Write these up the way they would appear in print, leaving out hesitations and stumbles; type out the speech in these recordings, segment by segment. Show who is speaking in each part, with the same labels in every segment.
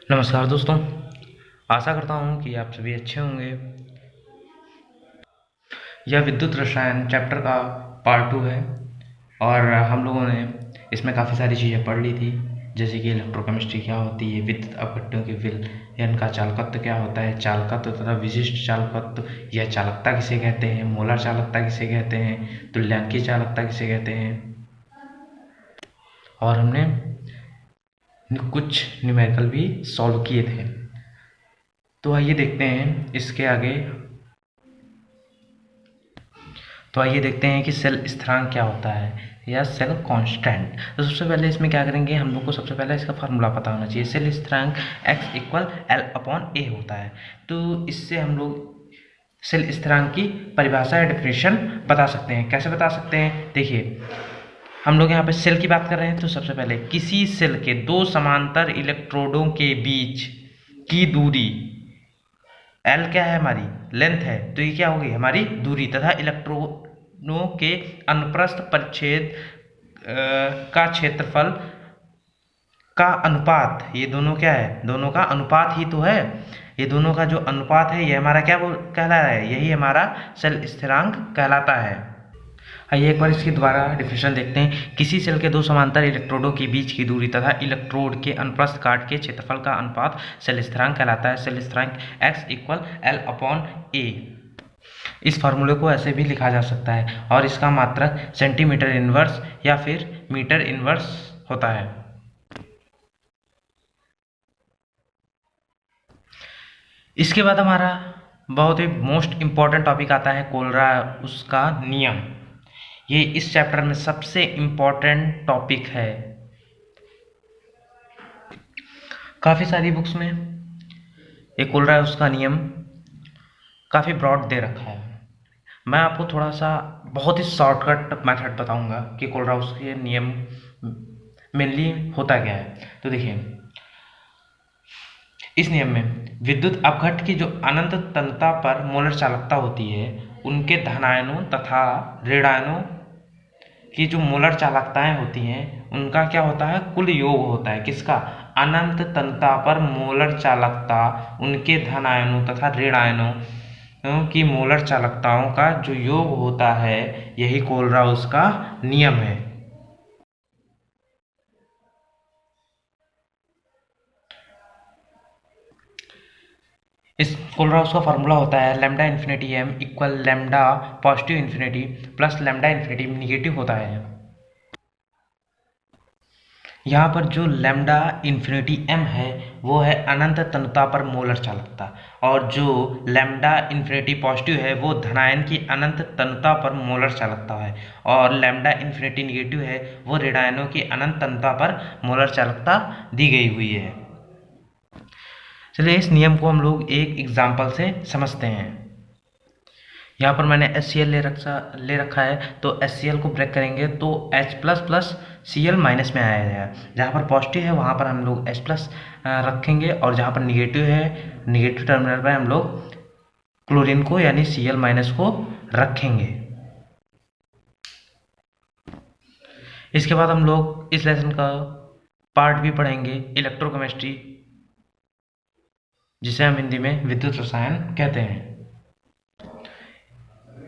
Speaker 1: नमस्कार दोस्तों, आशा करता हूँ कि आप सभी अच्छे होंगे। यह विद्युत रसायन चैप्टर का पार्ट 2 है और हम लोगों ने इसमें काफ़ी सारी चीज़ें पढ़ ली थी, जैसे कि इलेक्ट्रोकेमिस्ट्री क्या होती है, विद्युत अपघट्टों के विलयन का चालकत्व क्या होता है, चालकत्व तथा विशिष्ट चालकत्व, यह चालकता किसे कहते हैं, मोलर चालकता किसे कहते हैं, तुल्यांकीय चालकता किसे कहते हैं। और हमने कुछ न्यूमेरिकल भी सॉल्व किए थे। तो आइए देखते हैं इसके आगे। तो आइए देखते हैं कि सेल स्थिरांक क्या होता है या सेल कांस्टेंट। तो सबसे पहले इसमें क्या करेंगे, हम लोग को सबसे पहले इसका फार्मूला पता होना चाहिए। सेल स्थिरांक x इक्वल L/A होता है। तो इससे हम लोग सेल स्थिरांक की परिभाषा या डेफिनेशन बता सकते हैं। कैसे बता सकते हैं, देखिए हम लोग यहाँ पे सेल की बात कर रहे हैं। तो सबसे पहले किसी सेल के दो समांतर इलेक्ट्रोडों के बीच की दूरी L क्या है, हमारी लेंथ है, तो ये क्या होगी, हमारी दूरी, तथा इलेक्ट्रॉनों के अनुप्रस्थ परिच्छेद का क्षेत्रफल का अनुपात। ये दोनों क्या है, दोनों का अनुपात ही तो है। ये दोनों का जो अनुपात है ये हमारा क्या कहला है, यही हमारा सेल स्थिरांक कहलाता है। आइए एक बार इसकी दोबारा डिफिनेशन देखते हैं। किसी सेल के दो समांतर इलेक्ट्रोडों के बीच की दूरी तथा इलेक्ट्रोड के अनुप्रस्थ काट के क्षेत्रफल का अनुपात सेल स्थिरांक कहलाता है। सेल स्थिरांक x इक्वल L/A। इस फार्मूले को ऐसे भी लिखा जा सकता है और इसका मात्रक सेंटीमीटर इनवर्स या फिर मीटर इनवर्स होता है। इसके बाद हमारा बहुत ही मोस्ट इम्पॉर्टेंट टॉपिक आता है कोलराउस का नियम। ये इस चैप्टर में सबसे इम्पॉर्टेंट टॉपिक है। काफ़ी सारी बुक्स में ये कोलराउस का नियम काफ़ी ब्रॉड दे रखा है। मैं आपको थोड़ा सा बहुत ही शॉर्टकट मेथड बताऊंगा कि कोलराउस के नियम मेनली होता क्या है। तो देखिए, इस नियम में विद्युत अपघट्ट की जो अनंत तन्यता पर मोलर चालकता होती है, उनके धनायनों तथा ऋणायनों की जो मोलर चालकताएं होती हैं, उनका क्या होता है, कुल योग होता है। किसका, अनंत तन्यता पर मोलर चालकता, उनके धनायनों तथा ऋणायनों की मोलर चालकताओं का जो योग होता है, यही कोलराउस का नियम है। इस कोलराउस का फार्मूला होता है lambda infinity m equal lambda positive infinity plus lambda infinity negative होता है। यहाँ पर जो लैम्डा इन्फिनिटी m है वो है अनंत तन्यता पर मोलर चालकता, और जो लैम्डा इन्फिनिटी पॉजिटिव है वो धनायन की अनंत तन्यता पर मोलर चालकता है, और लैम्डा इन्फिनिटी निगेटिव है वो ऋणायनों की अनंत तन्यता पर मोलर चालकता दी गई हुई है। चलिए इस नियम को हम लोग एक एग्जाम्पल से समझते हैं। यहाँ पर मैंने HCl ले रखा है, तो HCl को ब्रेक करेंगे तो H plus plus Cl minus में आया है। जहाँ पर पॉजिटिव है वहाँ पर हम लोग H प्लस रखेंगे, और जहाँ पर निगेटिव है, निगेटिव टर्मिनल पर हम लोग क्लोरीन को यानी Cl माइनस को रखेंगे। इसके बाद हम लोग इस लेसन का पार्ट भी पढ़ेंगे, इलेक्ट्रोकेमिस्ट्री, जिसे हम हिंदी में विद्युत रसायन कहते हैं।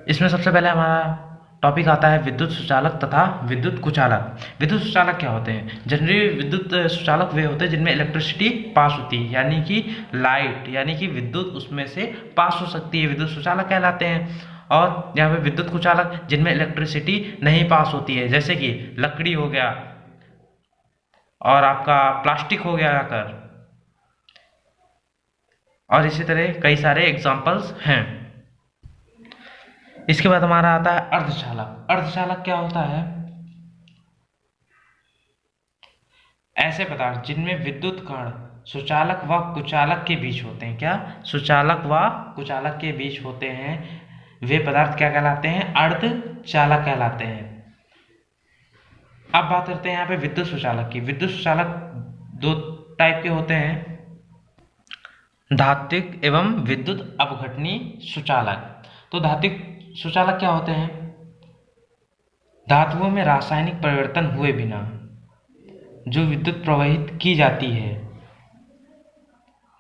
Speaker 1: इसमें सबसे पहले हमारा टॉपिक आता है विद्युत सुचालक तथा विद्युत कुचालक। विद्युत सुचालक क्या होते हैं, जनरली विद्युत सुचालक वे होते हैं जिनमें इलेक्ट्रिसिटी पास होती है, यानी कि लाइट यानी कि विद्युत उसमें से पास हो सकती है, विद्युत सुचालक कहलाते हैं। और यहाँ पे विद्युत कुचालक जिनमें इलेक्ट्रिसिटी नहीं पास होती है, जैसे कि लकड़ी हो गया और आपका प्लास्टिक हो गया आकर, और इसी तरह कई सारे एग्जाम्पल्स हैं। इसके बाद हमारा आता है अर्धचालक। अर्धचालक क्या होता है, ऐसे पदार्थ जिनमें विद्युत कण सुचालक व कुचालक के बीच होते हैं। क्या, सुचालक व कुचालक के बीच होते हैं, वे पदार्थ क्या कहलाते हैं, अर्धचालक कहलाते हैं। अब बात करते हैं यहाँ पे विद्युत सुचालक की। विद्युत सुचालक दो टाइप के होते हैं, धात्विक एवं विद्युत अपघटनी सुचालक। तो धात्विक सुचालक क्या होते हैं, धातुओं में रासायनिक परिवर्तन हुए बिना जो विद्युत प्रवाहित की जाती है,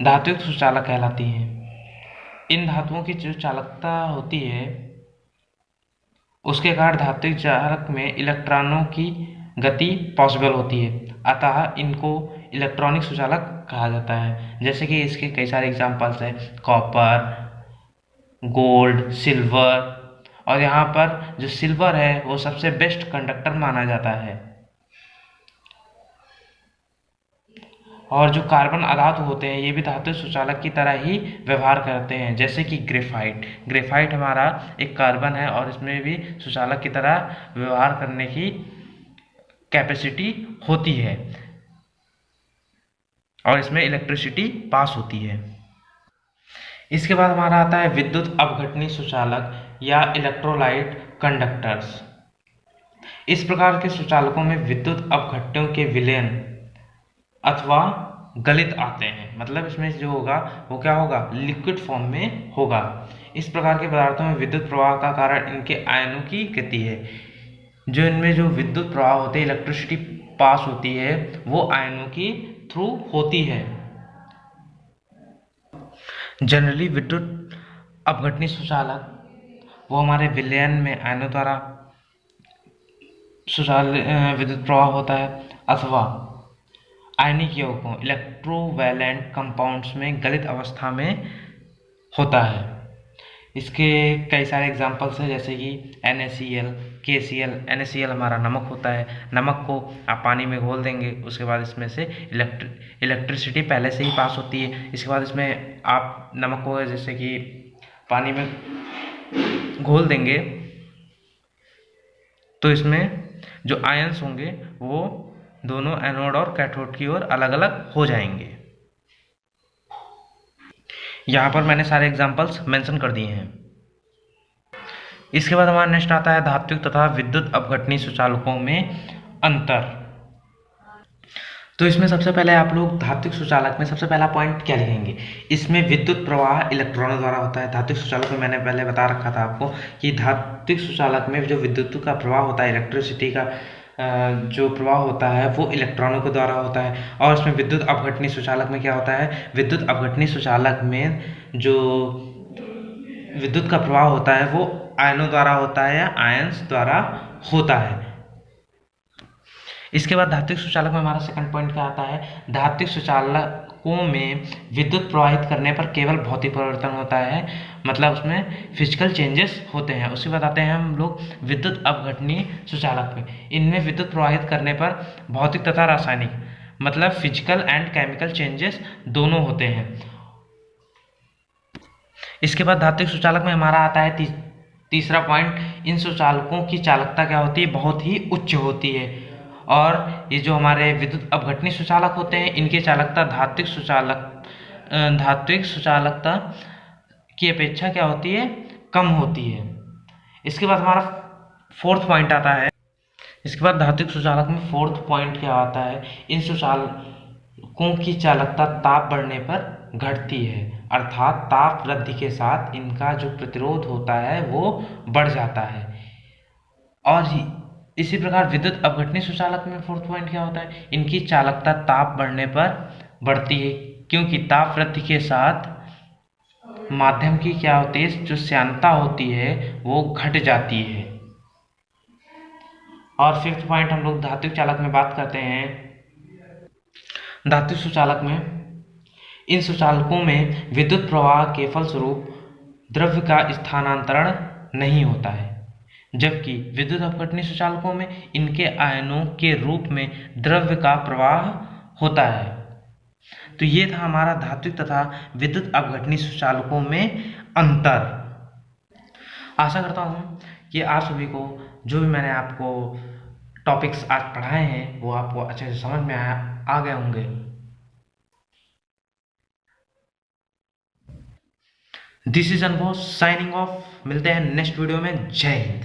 Speaker 1: धात्विक सुचालक कहलाती हैं। इन धातुओं की जो चालकता होती है उसके कारण धात्विक चालक में इलेक्ट्रॉनों की गति पॉसिबल होती है, अतः इनको इलेक्ट्रॉनिक सुचालक कहा जाता है। जैसे कि इसके कई सारे एग्जाम्पल्स हैं, कॉपर, गोल्ड, सिल्वर, और यहाँ पर जो सिल्वर है वो सबसे बेस्ट कंडक्टर माना जाता है। और जो कार्बन अधातु होते हैं ये भी धातु सुचालक की तरह ही व्यवहार करते हैं, जैसे कि ग्रेफाइट हमारा एक कार्बन है और इसमें भी सुचालक की तरह व्यवहार करने की कैपेसिटी होती है और इसमें इलेक्ट्रिसिटी पास होती है। इसके बाद हमारा आता है विद्युत अपघटनी सुचालक या इलेक्ट्रोलाइट कंडक्टर्स। इस प्रकार के सुचालकों में विद्युत अपघट्यों के विलयन अथवा गलित आते हैं, मतलब इसमें जो होगा वो क्या होगा, लिक्विड फॉर्म में होगा। इस प्रकार के पदार्थों में विद्युत प्रवाह का कारण इनके आयनों की गति है। जो इनमें जो विद्युत प्रवाह होते हैं, इलेक्ट्रिसिटी पास होती है, वो आयनों की थ्रू होती है। जनरली विद्युत अपघटनी सुचालक वो हमारे विलयन में आयनों द्वारा विद्युत प्रवाह होता है, अथवा आयनिक यौगिकों इलेक्ट्रोवैलेंट कंपाउंड्स में गलित अवस्था में होता है। इसके कई सारे एग्जांपल्स हैं, जैसे कि NaCl, KCl। NaCl हमारा नमक होता है, नमक को आप पानी में घोल देंगे, उसके बाद इसमें से इलेक्ट्रिसिटी पहले से ही पास होती है। इसके बाद इसमें आप नमक को जैसे कि पानी में घोल देंगे तो इसमें जो आयंस होंगे वो दोनों एनोड और कैथोड की ओर अलग अलग हो जाएंगे। यहाँ पर मैंने सारे एग्जांपल्स मेंशन कर दिए हैं। इसके बाद हमारा नेक्स्ट आता है धात्विक तथा विद्युत अपघटनी सुचालकों में अंतर। तो इसमें सबसे पहले आप लोग धात्विक सुचालक में सबसे पहला पॉइंट क्या लिखेंगे, इसमें विद्युत प्रवाह इलेक्ट्रॉनों द्वारा होता है। धात्विक सुचालक में मैंने पहले बता रखा था आपको कि धात्विक सुचालक में जो विद्युत का प्रवाह होता है, इलेक्ट्रिसिटी का जो प्रवाह होता है वो इलेक्ट्रॉनों के द्वारा होता है। और इसमें विद्युत अपघटनी सुचालक में क्या होता है, विद्युत अपघटनी सुचालक में जो विद्युत का प्रवाह होता है वो आयनों द्वारा होता है या आयंस द्वारा होता है। इसके बाद धात्विक सुचालक में हमारा सेकंड पॉइंट क्या आता है, धात्विक सुचालकों में विद्युत प्रवाहित करने पर केवल भौतिक परिवर्तन होता है, मतलब उसमें फिजिकल चेंजेस होते हैं। उसके बाद आते हैं हम लोग विद्युत अपघटनी सुचालक में। इनमें विद्युत प्रवाहित करने पर भौतिक तथा रासायनिक, मतलब फिजिकल एंड केमिकल चेंजेस दोनों होते हैं। इसके बाद धात्विक सुचालक में हमारा आता है तीसरा पॉइंट, इन सुचालकों की चालकता क्या होती है, बहुत ही उच्च होती है। और ये जो हमारे विद्युत अपघटनी सुचालक होते हैं इनकी चालकता धात्विक सुचालकता की अपेक्षा क्या होती है, कम होती है। इसके बाद हमारा फोर्थ पॉइंट आता है। इसके बाद धात्विक सुचालक में फोर्थ पॉइंट क्या आता है, इन सुचालकों की चालकता ताप बढ़ने पर घटती है, अर्थात ताप वृद्धि के साथ इनका जो प्रतिरोध होता है वो बढ़ जाता है। और इसी प्रकार विद्युत अपघटनी सुचालक में फोर्थ पॉइंट क्या होता है, इनकी चालकता ताप बढ़ने पर बढ़ती है, क्योंकि ताप वृद्धि के साथ माध्यम की क्या होती है, जो श्यानता होती है वो घट जाती है। और फिफ्थ पॉइंट हम लोग धात्विक चालक में बात करते हैं। धात्विक सुचालक में इन सुचालकों में विद्युत प्रवाह के फलस्वरूप द्रव्य का स्थानांतरण नहीं होता है, जबकि विद्युत अपघटनी सुचालकों में इनके आयनों के रूप में द्रव्य का प्रवाह होता है। तो ये था हमारा धात्विक तथा विद्युत अपघटनी सुचालकों में अंतर। आशा करता हूँ कि आप सभी को जो भी मैंने आपको टॉपिक्स आज पढ़ाए हैं वो आपको अच्छे से समझ में आ गए होंगे। दिस इज अनुभव साइनिंग ऑफ। मिलते हैं नेक्स्ट वीडियो में। जय हिंद।